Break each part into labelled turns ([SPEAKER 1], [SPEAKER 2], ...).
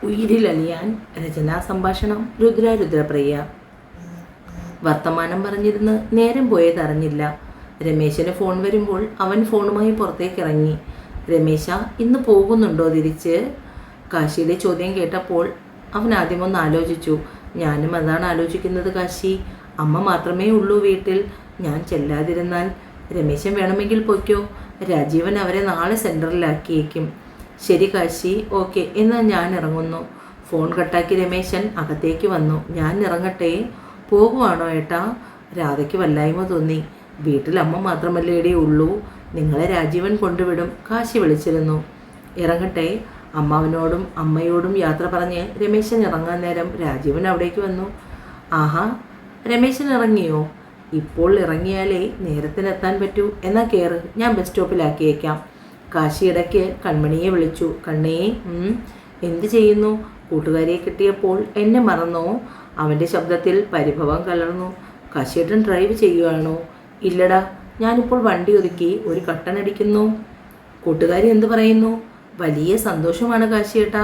[SPEAKER 1] ഉയിരിലലിയാൻ. രചനാ സംഭാഷണം രുദ്രപ്രിയ. വർത്തമാനം പറഞ്ഞിരുന്ന് നേരം പോയതറിഞ്ഞില്ല. രമേശന് ഫോൺ വരുമ്പോൾ അവൻ ഫോണുമായി പുറത്തേക്കിറങ്ങി. രമേശ, ഇന്ന് പോകുന്നുണ്ടോ തിരിച്ച്? കാശിയുടെ ചോദ്യം കേട്ടപ്പോൾ അവൻ ആദ്യമൊന്ന് ആലോചിച്ചു. ഞാനും അതാണ് ആലോചിക്കുന്നത് കാശി. അമ്മ മാത്രമേ ഉള്ളൂ വീട്ടിൽ. ഞാൻ ചെല്ലാതിരുന്നാൽ? രമേശൻ വേണമെങ്കിൽ പൊയ്ക്കോ. രാജീവൻ അവരെ നാളെ സെൻറ്ററിലാക്കിയേക്കും. ശരി കാശി, ഓക്കെ, എന്നാൽ ഞാൻ ഇറങ്ങുന്നു. ഫോൺ കട്ടാക്കി രമേശൻ അകത്തേക്ക് വന്നു. ഞാൻ ഇറങ്ങട്ടെ? പോകുവാണോ ഏട്ടാ? രാധയ്ക്ക് വല്ലായ്മ തോന്നി. വീട്ടിൽ അമ്മ മാത്രമല്ലേടേ ഉള്ളൂ. നിങ്ങളെ രാജീവൻ കൊണ്ടുവിടും, കാശി വിളിച്ചിരുന്നു. ഇറങ്ങട്ടെ? അമ്മാവനോടും അമ്മയോടും യാത്ര പറഞ്ഞ് രമേശൻ ഇറങ്ങാൻ നേരം രാജീവൻ അവിടേക്ക് വന്നു. ആഹാ, രമേശൻ ഇറങ്ങിയോ? ഇപ്പോൾ ഇറങ്ങിയാലേ നേരത്തിനെത്താൻ പറ്റൂ. എന്നാൽ കയറ്, ഞാൻ ബസ് സ്റ്റോപ്പിലാക്കിയേക്കാം. കാശി ഇടയ്ക്ക് കൺമണിയെ വിളിച്ചു. കണ്ണേ, എന്തു ചെയ്യുന്നു? കൂട്ടുകാരിയെ കിട്ടിയപ്പോൾ എന്നെ മറന്നോ? അവൻ്റെ ശബ്ദത്തിൽ പരിഭവം കലർന്നു. കാശിയേട്ടൻ ഡ്രൈവ് ചെയ്യുകയാണോ? ഇല്ലടാ, ഞാനിപ്പോൾ വണ്ടി ഒതുക്കി ഒരു കട്ടനടിക്കുന്നു. കൂട്ടുകാരി എന്ത് പറയുന്നു? വലിയ സന്തോഷമാണ് കാശിയേട്ടാ.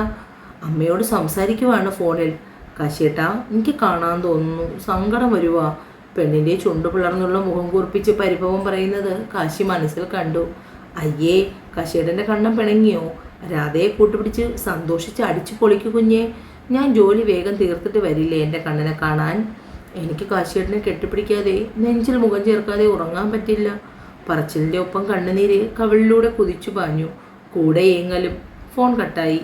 [SPEAKER 1] അമ്മയോട് സംസാരിക്കുവാണ് ഫോണിൽ. കാശിയേട്ടാ, എനിക്ക് കാണാൻ തോന്നുന്നു, സങ്കടം വരുവാ. പെണ്ണിൻ്റെ ചുണ്ടു പിളർന്നുള്ള മുഖം കുറിപ്പിച്ച് പരിഭവം പറയുന്നത് കാശി മനസ്സിൽ കണ്ടു. അയ്യേ, കാശിയേട്ടൻ്റെ കണ്ണം പിണങ്ങിയോ? രാധയെ കൂട്ടുപിടിച്ച് സന്തോഷിച്ച് അടിച്ചു പൊളിക്കു കുഞ്ഞേ. ഞാൻ ജോലി വേഗം തീർത്തിട്ട് വരില്ലേ എൻ്റെ കണ്ണനെ കാണാൻ? എനിക്ക് കാശിയേട്ടനെ കെട്ടിപ്പിടിക്കാതെ നെഞ്ചിൽ മുഖം ചേർക്കാതെ ഉറങ്ങാൻ പറ്റില്ല. പറച്ചിലിൻ്റെ ഒപ്പം കണ്ണുനീര് കവിളിലൂടെ കുതിച്ചു പാഞ്ഞു. കൂടെ ഏങ്ങലും. ഫോൺ കട്ടായി.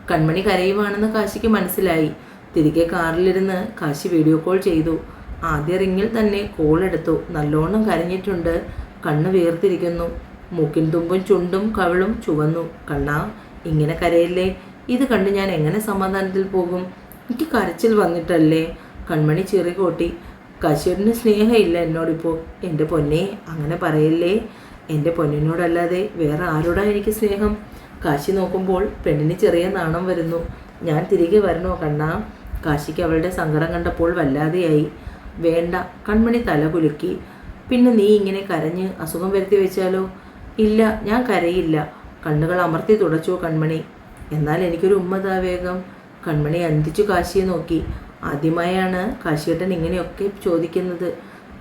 [SPEAKER 1] കൺമണി കരയുവാണെന്ന് കാശിക്ക് മനസ്സിലായി. തിരികെ കാറിലിരുന്ന് കാശി വീഡിയോ കോൾ ചെയ്തു. ആദ്യ റിങ്ങിൽ തന്നെ കോൾ എടുത്തു. നല്ലോണം കരഞ്ഞിട്ടുണ്ട്. കണ്ണ് വീർത്തിരിക്കുന്നു. മൂക്കിൻ തുമ്പും ചുണ്ടും കവിളും ചുവന്നു. കണ്ണാ, ഇങ്ങനെ കരയില്ലേ. ഇത് കണ്ട് ഞാൻ എങ്ങനെ സമാധാനത്തിൽ പോകും? എനിക്ക് കരച്ചിൽ വന്നിട്ടല്ലേ? കൺമണി ചിറികോട്ടി. കാശിയേട്ടന് സ്നേഹമില്ല എന്നോടിപ്പോൾ. എൻ്റെ പൊന്നെ, അങ്ങനെ പറയല്ലേ. എൻ്റെ പൊന്നിനോടല്ലാതെ വേറെ ആരോടാ എനിക്ക് സ്നേഹം? കാശി നോക്കുമ്പോൾ പെണ്ണിന് ചെറിയ നാണം വരുന്നു. ഞാൻ തിരികെ വരണോ കണ്ണാ? കാശിക്ക് അവളുടെ സങ്കടം കണ്ടപ്പോൾ വല്ലാതെയായി. വേണ്ട. കൺമണി തല കുലുക്കി. പിന്നെ നീ ഇങ്ങനെ കരഞ്ഞ് അസുഖം വരുത്തി വെച്ചാലോ? ഇല്ല, ഞാൻ കരയില്ല. കണ്ണുകൾ അമർത്തി തുടച്ചു കൺമണി. എന്നാൽ എനിക്കൊരു ഉമ്മതാ വേഗം. കൺമണി അന്തിച്ചു കാശിയെ നോക്കി. ആദ്യമായാണ് കാശിയേട്ടൻ ഇങ്ങനെയൊക്കെ ചോദിക്കുന്നത്.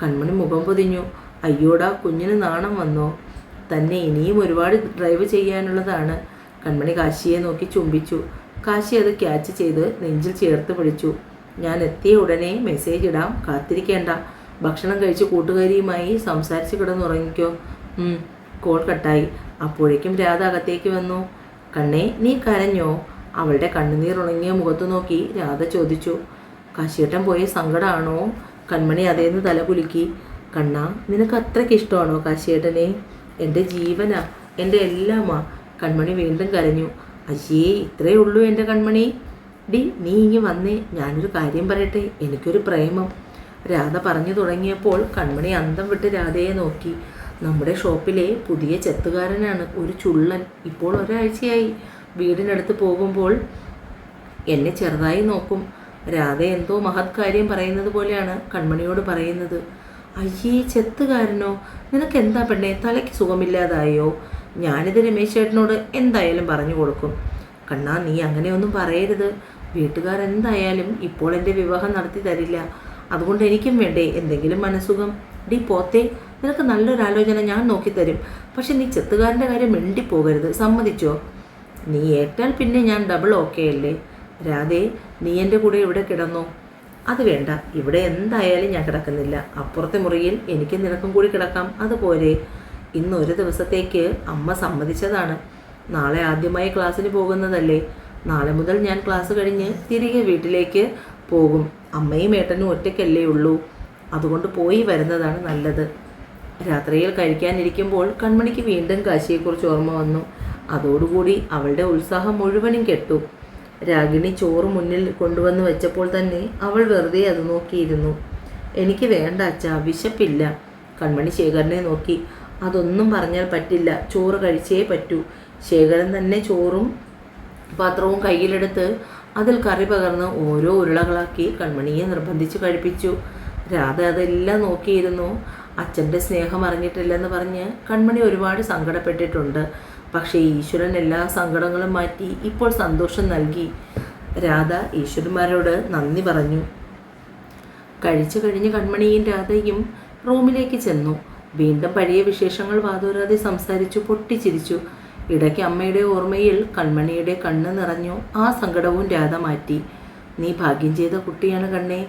[SPEAKER 1] കൺമണി മുഖം പൊതിഞ്ഞു. അയ്യോടാ, കുഞ്ഞിന് നാണം വന്നോ? തന്നെ ഇനിയും ഒരുപാട് ഡ്രൈവ് ചെയ്യാനുള്ളതാണ്. കൺമണി കാശിയെ നോക്കി ചുംബിച്ചു. കാശി അത് ക്യാച്ച് ചെയ്ത് നെഞ്ചിൽ ചേർത്ത് പിടിച്ചു. ഞാൻ എത്തിയ ഉടനെ മെസ്സേജ് ഇടാം, കാത്തിരിക്കേണ്ട. ഭക്ഷണം കഴിച്ച് കൂട്ടുകാരിയുമായി സംസാരിച്ച് കിടന്നുറങ്ങിക്കോ. കോൾ കട്ടായി. അപ്പോഴേക്കും രാധ അകത്തേക്ക് വന്നു. കണ്ണേ, നീ കരഞ്ഞോ? അവളുടെ കണ്ണുനീർ ഉണങ്ങിയ മുഖത്ത് നോക്കി രാധ ചോദിച്ചു. കാശിയേട്ടൻ പോയ സങ്കടമാണോ? കൺമണി അതേന്ന് തല കുലുക്കി. കണ്ണാ, നിനക്ക് അത്രയ്ക്ക് ഇഷ്ടമാണോ കാശിയേട്ടനെ? എൻ്റെ ജീവനാ, എൻ്റെ എല്ലാമാ. കൺമണി വീണ്ടും കരഞ്ഞു. അയ്യേ, ഇത്രയേ ഉള്ളൂ എൻ്റെ കൺമണി. ഡി, നീ ഇങ്ങ് വന്നേ, ഞാനൊരു കാര്യം പറയട്ടെ. എനിക്കൊരു പ്രേമം. രാധ പറഞ്ഞു തുടങ്ങിയപ്പോൾ കൺമണി അന്തം വിട്ട് രാധയെ നോക്കി. നമ്മുടെ ഷോപ്പിലെ പുതിയ ചെത്തുകാരനാണ്, ഒരു ചുള്ളൻ. ഇപ്പോൾ ഒരാഴ്ചയായി. വീടിനടുത്ത് പോകുമ്പോൾ എന്നെ ചെറുതായി നോക്കും. രാധ എന്തോ മഹത് കാര്യം പറയുന്നത് പോലെയാണ് കൺമണിയോട് പറയുന്നത്. അയ്യേ, ചെത്തുകാരനോ? നിനക്ക് എന്താ പെണ്ണേ, തലയ്ക്ക് സുഖമില്ലാതായോ? ഞാനിത് രമേശ് ചേട്ടനോട് എന്തായാലും പറഞ്ഞു കൊടുക്കും. കണ്ണാ, നീ അങ്ങനെയൊന്നും പറയരുത്. വീട്ടുകാരെന്തായാലും ഇപ്പോൾ എൻ്റെ വിവാഹം നടത്തി തരില്ല. അതുകൊണ്ട് എനിക്കും വേണ്ടേ എന്തെങ്കിലും മനസ്സുഖം. ഡി പോത്തേ, നിനക്ക് നല്ലൊരാലോചന ഞാൻ നോക്കിത്തരും. പക്ഷെ നീ ചെത്തുകാരൻ്റെ കാര്യം മിണ്ടിപ്പോകരുത്, സമ്മതിച്ചോ? നീ ഏറ്റാൽ പിന്നെ ഞാൻ ഡബിൾ ഓക്കെ അല്ലേ? രാധേ, നീ എൻ്റെ കൂടെ ഇവിടെ കിടന്നോ? അത് വേണ്ട, ഇവിടെ എന്തായാലും ഞാൻ കിടക്കുന്നില്ല. അപ്പുറത്തെ മുറിയിൽ എനിക്ക് നിനക്കും കൂടി കിടക്കാം, അതുപോലെ. ഇന്ന് ഒരു ദിവസത്തേക്ക് അമ്മ സമ്മതിച്ചതാണ്. നാളെ ആദ്യമായി ക്ലാസ്സിന് പോകുന്നതല്ലേ. നാളെ മുതൽ ഞാൻ ക്ലാസ് കഴിഞ്ഞ് തിരികെ വീട്ടിലേക്ക് പോകും. അമ്മയും ഏട്ടനും ഒറ്റയ്ക്കല്ലേ ഉള്ളൂ. അതുകൊണ്ട് പോയി വരുന്നതാണ് നല്ലത്. രാത്രിയിൽ കഴിക്കാനിരിക്കുമ്പോൾ കൺമണിക്ക് വീണ്ടും കാശിയെക്കുറിച്ച് ഓർമ്മ വന്നു. അതോടുകൂടി അവളുടെ ഉത്സാഹം മുഴുവനും കെട്ടു. രാഗിണി ചോറ് മുന്നിൽ കൊണ്ടുവന്ന് വെച്ചപ്പോൾ തന്നെ അവൾ വെറുതെ അത് നോക്കിയിരുന്നു. എനിക്ക് വേണ്ട അച്ഛാ, വിശപ്പില്ല. കൺമണി ശേഖരനെ നോക്കി. അതൊന്നും പറഞ്ഞാൽ പറ്റില്ല, ചോറ് കഴിച്ചേ പറ്റൂ. ശേഖരൻ തന്നെ ചോറും പാത്രവും കയ്യിലെടുത്ത് അതിൽ കറി പകർന്ന് ഓരോ ഉരുളകളാക്കി കൺമണിയെ നിർബന്ധിച്ച് കഴിപ്പിച്ചു. രാധ അതെല്ലാം നോക്കിയിരുന്നു. അച്ഛൻ്റെ സ്നേഹം അറിഞ്ഞിട്ടില്ലെന്ന് പറഞ്ഞ് കൺമണി ഒരുപാട് സങ്കടപ്പെട്ടിട്ടുണ്ട്. പക്ഷേ ഈശ്വരൻ എല്ലാ സങ്കടങ്ങളും മാറ്റി ഇപ്പോൾ സന്തോഷം നൽകി. രാധ ഈശ്വരന്മാരോട് നന്ദി പറഞ്ഞു. കഴിച്ചു കഴിഞ്ഞ് കൺമണിയും രാധയും റൂമിലേക്ക് ചെന്നു. വീണ്ടും പഴയ വിശേഷങ്ങൾ വാതോരാതെ സംസാരിച്ചു പൊട്ടിച്ചിരിച്ചു. ഇടയ്ക്ക് അമ്മയുടെ ഓർമ്മയിൽ കൺമണിയുടെ കണ്ണ് നിറഞ്ഞു. ആ സങ്കടവും രാധ മാറ്റി. നീ ഭാഗ്യം ചെയ്ത കുട്ടിയാണ് കണ്ണേ.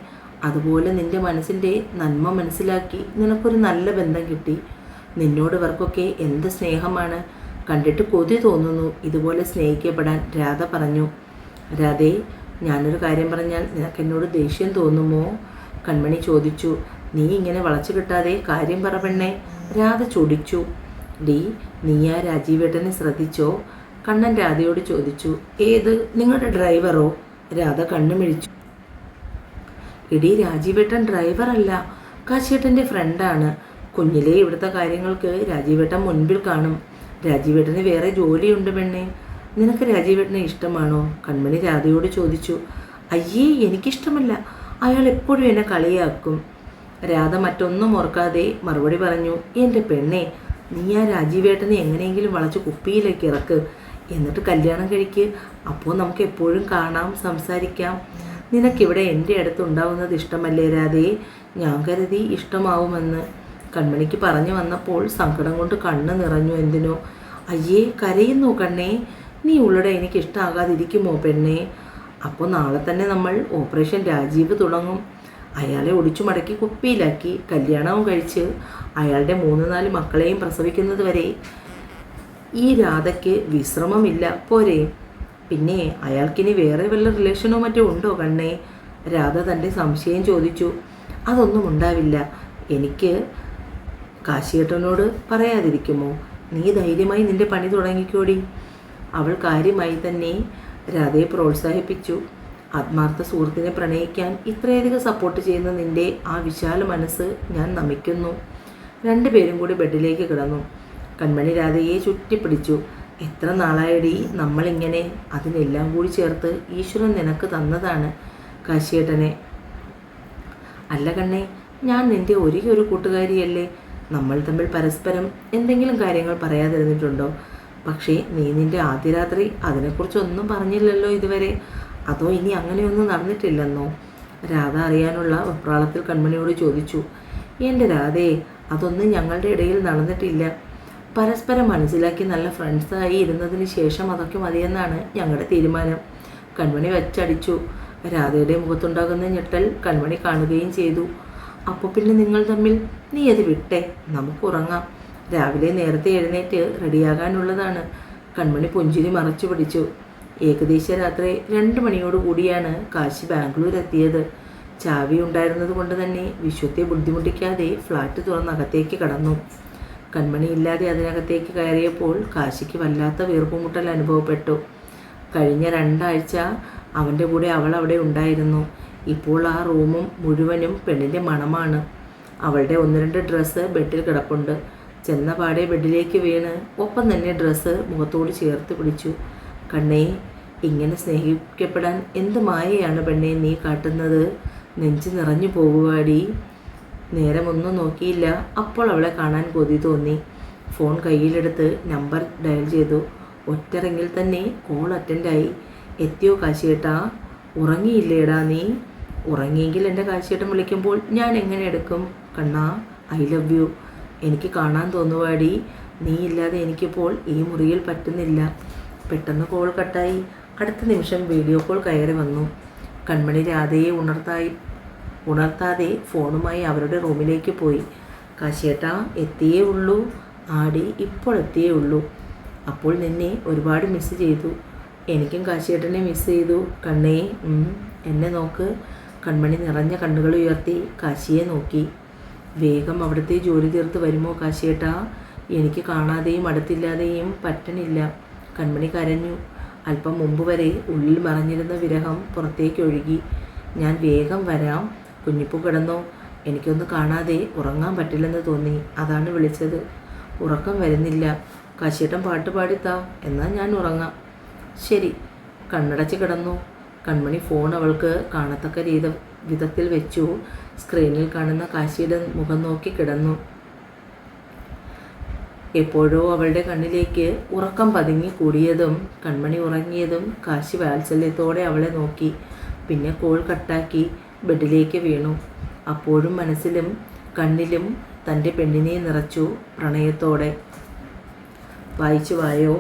[SPEAKER 1] അതുപോലെ നിന്റെ മനസ്സിൻ്റെ നന്മ മനസ്സിലാക്കി നിനക്കൊരു നല്ല ബന്ധം കിട്ടി. നിന്നോട് ഇവർക്കൊക്കെ എന്ത് സ്നേഹമാണ്. കണ്ടിട്ട് കൊതി തോന്നുന്നു ഇതുപോലെ സ്നേഹിക്കപ്പെടാൻ, രാധ പറഞ്ഞു. രാധേ, ഞാനൊരു കാര്യം പറഞ്ഞാൽ നിനക്കെന്നോട് ദേഷ്യം തോന്നുമോ? കൺമണി ചോദിച്ചു. നീ ഇങ്ങനെ വളച്ചു കിട്ടാതെ കാര്യം പറ പെണ്ണേ, രാധ ചൊടിച്ചു. ഡി, നീ ആ രാജീവേട്ടനെ ശ്രദ്ധിച്ചോ? കണ്ണൻ രാധയോട് ചോദിച്ചു. ഏത്, നിങ്ങളുടെ ഡ്രൈവറോ? രാധ കണ്ണുമിഴിച്ചു. എടി, രാജീവേട്ടൻ ഡ്രൈവറല്ല, കാശിയേട്ടൻ്റെ ഫ്രണ്ടാണ്. കുഞ്ഞിലേ ഇവിടുത്തെ കാര്യങ്ങൾക്ക് രാജീവേട്ടൻ മുൻപിൽ കാണും. രാജീവേട്ടന് വേറെ ജോലിയുണ്ട് പെണ്ണേ. നിനക്ക് രാജീവേട്ടനെ ഇഷ്ടമാണോ? കൺമണി രാധയോട് ചോദിച്ചു. അയ്യേ, എനിക്കിഷ്ടമല്ല. അയാൾ എപ്പോഴും എന്നെ കളിയാക്കും. രാധ മറ്റൊന്നും ഓർക്കാതെ മറുപടി പറഞ്ഞു. എൻ്റെ പെണ്ണേ, നീ ആ രാജീവേട്ടനെ എങ്ങനെയെങ്കിലും വളച്ച് കുപ്പിയിലേക്ക് ഇറക്ക്. എന്നിട്ട് കല്യാണം കഴിക്ക്. അപ്പോൾ നമുക്ക് എപ്പോഴും കാണാം, സംസാരിക്കാം. നിനക്കിവിടെ എൻ്റെ അടുത്ത് ഉണ്ടാവുന്നത് ഇഷ്ടമല്ലേ രാധേ? ഞാൻ കരുതി ഇഷ്ടമാവുമെന്ന്. കൺമണിക്ക് പറഞ്ഞു വന്നപ്പോൾ സങ്കടം കൊണ്ട് കണ്ണ് നിറഞ്ഞു. എന്തിനോ? അയ്യേ, കരയുന്നു കണ്ണേ. നീ ഉള്ളടെ എനിക്ക് ഇഷ്ടമാകാതിരിക്കുമോ പെണ്ണേ? അപ്പോൾ നാളെ തന്നെ നമ്മൾ ഓപ്പറേഷൻ രാജീവ് തുടങ്ങും. അയാളെ ഒടിച്ചു മടക്കി കുപ്പിയിലാക്കി കല്യാണവും കഴിച്ച് അയാളുടെ 3-4 മക്കളെയും പ്രസവിക്കുന്നത് വരെ ഈ രാധയ്ക്ക് വിശ്രമമില്ല പോരെ? പിന്നെ അയാൾക്കിനി വേറെ വല്ല റിലേഷനോ മറ്റോ ഉണ്ടോ കണ്ണേ? രാധ തൻ്റെ സംശയം ചോദിച്ചു. അതൊന്നും ഉണ്ടാവില്ല. എനിക്ക് കാശിയേട്ടനോട് പറയാതിരിക്കുമോ? നീ ധൈര്യമായി നിന്റെ പണി തുടങ്ങിക്കോടി. അവൾ കാര്യമായി തന്നെ രാധയെ പ്രോത്സാഹിപ്പിച്ചു. ആത്മാർത്ഥ സുഹൃത്തിനെ പ്രണയിക്കാൻ ഇത്രയധികം സപ്പോർട്ട് ചെയ്യുന്ന നിന്റെ ആ വിശാല മനസ്സ് ഞാൻ നമിക്കുന്നു. 2 പേരും കൂടി ബെഡിലേക്ക് കിടന്നു. കൺമണി രാധയെ ചുറ്റിപ്പിടിച്ചു. എത്ര നാളായടി നമ്മളിങ്ങനെ? അതിനെല്ലാം കൂടി ചേർത്ത് ഈശ്വരൻ നിനക്ക് തന്നതാണ് കാശിയേട്ടനെ. അല്ല കണ്ണേ, ഞാൻ നിന്റെ ഒരേ ഒരു കൂട്ടുകാരിയല്ലേ. നമ്മൾ തമ്മിൽ പരസ്പരം എന്തെങ്കിലും കാര്യങ്ങൾ പറയാതിരുന്നിട്ടുണ്ടോ? പക്ഷേ നീ നിന്റെ ആദ്യ രാത്രി അതിനെക്കുറിച്ചൊന്നും പറഞ്ഞില്ലല്ലോ ഇതുവരെ. അതോ ഇനി അങ്ങനെയൊന്നും നടന്നിട്ടില്ലെന്നോ? രാധ അറിയാനുള്ള വെപ്രാളത്തിൽ കൺമണിയോട് ചോദിച്ചു. എൻ്റെ രാധയെ, അതൊന്നും ഞങ്ങളുടെ ഇടയിൽ നടന്നിട്ടില്ല. പരസ്പരം മനസ്സിലാക്കി നല്ല ഫ്രണ്ട്സായി ഇരുന്നതിന് ശേഷം അതൊക്കെ മതിയെന്നാണ് ഞങ്ങളുടെ തീരുമാനം. കൺമണി വച്ചടിച്ചു. രാധയുടെ മുഖത്തുണ്ടാകുന്ന ഞെട്ടൽ കൺമണി കാണുകയും ചെയ്തു. അപ്പോൾ പിന്നെ നിങ്ങൾ തമ്മിൽ? നീ അത് വിട്ടേ, നമുക്ക് ഉറങ്ങാം. രാവിലെ നേരത്തെ എഴുന്നേറ്റ് റെഡിയാകാനുള്ളതാണ്. കൺമണി പുഞ്ചിരി മറച്ചു പിടിച്ചു. ഏകദേശം രാത്രി 2 മണിയോടുകൂടിയാണ് കാശി ബാംഗ്ലൂർ എത്തിയത്. ചാവി ഉണ്ടായിരുന്നത് കൊണ്ട് തന്നെ വിശ്വത്തെ ബുദ്ധിമുട്ടിക്കാതെ ഫ്ലാറ്റ് തുറന്ന് അകത്തേക്ക് കടന്നു. കൺമണി ഇല്ലാതെ അതിനകത്തേക്ക് കയറിയപ്പോൾ കാശിക്ക് വല്ലാത്ത വീർപ്പുമുട്ടൽ അനുഭവപ്പെട്ടു. കഴിഞ്ഞ 2 ആഴ്ച അവൻ്റെ കൂടെ അവൾ അവിടെ ഉണ്ടായിരുന്നു. ഇപ്പോൾ ആ റൂമും മുഴുവനും പെണ്ണിൻ്റെ മണമാണ്. അവളുടെ 1-2 ഡ്രസ്സ് ബെഡിൽ കിടപ്പുണ്ട്. ചെന്ന പാടെ ബെഡിലേക്ക് വീണ് ഒപ്പം തന്നെ ഡ്രസ്സ് മുഖത്തോട് ചേർത്ത് പിടിച്ചു. കണ്ണേ, ഇങ്ങനെ സ്നേഹിക്കപ്പെടാൻ എന്ത് മായയാണ് പെണ്ണേ നീ കാട്ടുന്നത്? നെഞ്ച് നിറഞ്ഞു പോകുവാടി. നേരമൊന്നും നോക്കിയില്ല. അപ്പോൾ അവളെ കാണാൻ കൊതി തോന്നി. ഫോൺ കയ്യിലെടുത്ത് നമ്പർ ഡയൽ ചെയ്തു. ഒറ്ററിങ്ങിൽ തന്നെ കോൾ അറ്റൻഡായി. എത്തിയോ കാശിയേട്ടാ? ഉറങ്ങിയില്ലേടാ നീ? ഉറങ്ങിയെങ്കിൽ എൻ്റെ കാശിയേട്ടൻ വിളിക്കുമ്പോൾ ഞാൻ എങ്ങനെ എടുക്കും? കണ്ണാ, ഐ ലവ് യു. എനിക്ക് കാണാൻ തോന്നുവാടി. നീ ഇല്ലാതെ എനിക്കിപ്പോൾ ഈ മുറിയിൽ പറ്റുന്നില്ല. പെട്ടെന്ന് കോൾ കട്ടായി. അടുത്ത നിമിഷം വീഡിയോ കോൾ കയറി വന്നു. കൺമണി രാധയെ ഉണർത്താതെ ഫോണുമായി അവരുടെ റൂമിലേക്ക് പോയി. കാശിയേട്ടാ, എത്തിയേ ഉള്ളൂ? ആടി, ഇപ്പോൾ എത്തിയേ ഉള്ളൂ. അപ്പോൾ നിന്നെ ഒരുപാട് മിസ് ചെയ്തു. എനിക്കും കാശിയേട്ടനെ മിസ് ചെയ്തു കണ്ണേ. എന്നെ നോക്ക്. കൺമണി നിറഞ്ഞ കണ്ണുകൾ ഉയർത്തി കാശിയെ നോക്കി. വേഗം അവിടുത്തെ ജോലി തീർത്ത് വരുമോ കാശിയേട്ടാ? എനിക്ക് കാണാതെയും അടുത്തില്ലാതെയും പറ്റണില്ല. കൺമണി കരഞ്ഞു. അല്പം മുമ്പ് വരെ ഉള്ളിൽ മറഞ്ഞിരുന്ന വിരഹം പുറത്തേക്ക് ഒഴുകി. ഞാൻ വേഗം വരാം. കുഞ്ഞിപ്പൂ കിടന്നോ? എനിക്കൊന്ന് കാണാതെ ഉറങ്ങാൻ പറ്റില്ലെന്ന് തോന്നി, അതാണ് വിളിച്ചത്. ഉറക്കം വരുന്നില്ല. കാശിയേട്ടൻ പാട്ട് പാടിത്താ, എന്നാൽ ഞാൻ ഉറങ്ങാം. ശരി. കണ്ണടച്ച് കിടന്നു. കൺമണി ഫോൺ അവൾക്ക് കാണത്തക്ക വിധത്തിൽ വെച്ചു. സ്ക്രീനിൽ കാണുന്ന കാശിയുടെ മുഖം നോക്കി കിടന്നു. എപ്പോഴോ അവളുടെ കണ്ണിലേക്ക് ഉറക്കം പതുങ്ങി കൂടിയതും കൺമണി ഉറങ്ങിയതും കാശി വാത്സല്യത്തോടെ അവളെ നോക്കി. പിന്നെ കോൾ കട്ടാക്കി ബെഡിലേക്ക് വീണു. അപ്പോഴും മനസ്സിലും കണ്ണിലും തൻ്റെ പെണ്ണിനെ നിറച്ചു പ്രണയത്തോടെ. വായിച്ചു വായോ.